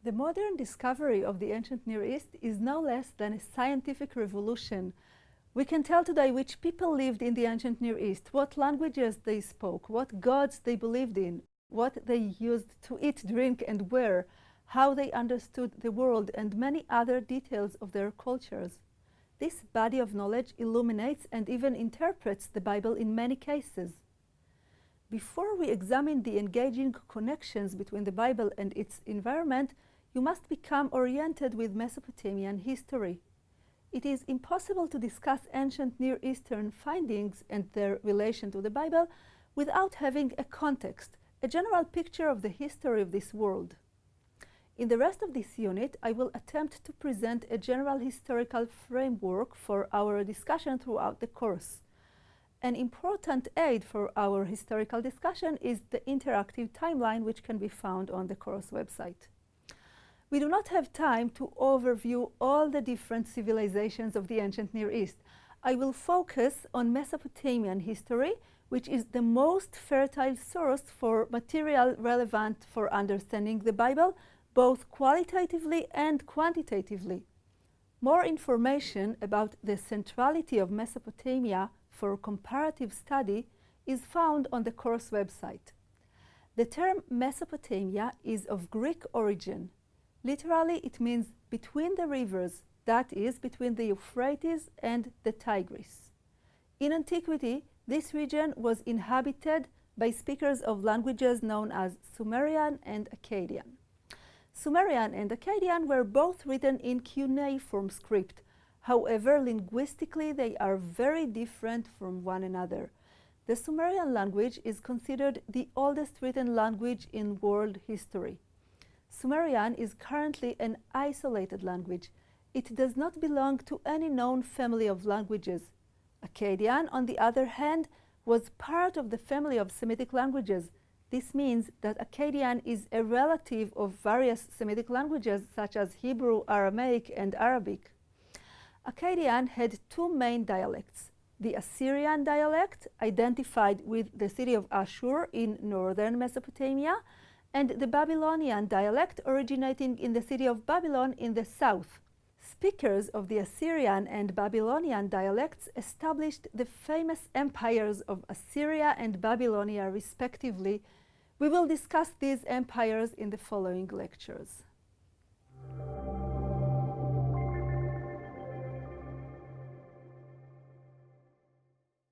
The modern discovery of the ancient Near East is no less than a scientific revolution. We can tell today which people lived in the ancient Near East, what languages they spoke, what gods they believed in, what they used to eat, drink, and wear, how they understood the world, and many other details of their cultures. This body of knowledge illuminates and even interprets the Bible in many cases. Before we examine the engaging connections between the Bible and its environment, you must become oriented with Mesopotamian history. It is impossible to discuss ancient Near Eastern findings and their relation to the Bible without having a context, a general picture of the history of this world. In the rest of this unit, I will attempt to present a general historical framework for our discussion throughout the course. An important aid for our historical discussion is the interactive timeline, which can be found on the course website. We do not have time to overview all the different civilizations of the ancient Near East. I will focus on Mesopotamian history, which is the most fertile source for material relevant for understanding the Bible, both qualitatively and quantitatively. More information about the centrality of Mesopotamia for comparative study is found on the course website. The term Mesopotamia is of Greek origin. Literally, it means between the rivers, that is, between the Euphrates and the Tigris. In antiquity, this region was inhabited by speakers of languages known as Sumerian and Akkadian. Sumerian and Akkadian were both written in cuneiform script. However, linguistically, they are very different from one another. The Sumerian language is considered the oldest written language in world history. Sumerian is currently an isolated language. It does not belong to any known family of languages. Akkadian, on the other hand, was part of the family of Semitic languages. This means that Akkadian is a relative of various Semitic languages such as Hebrew, Aramaic, and Arabic. Akkadian had two main dialects: the Assyrian dialect, identified with the city of Ashur in northern Mesopotamia, and the Babylonian dialect, originating in the city of Babylon in the south. Speakers of the Assyrian and Babylonian dialects established the famous empires of Assyria and Babylonia, respectively. We will discuss these empires in the following lectures.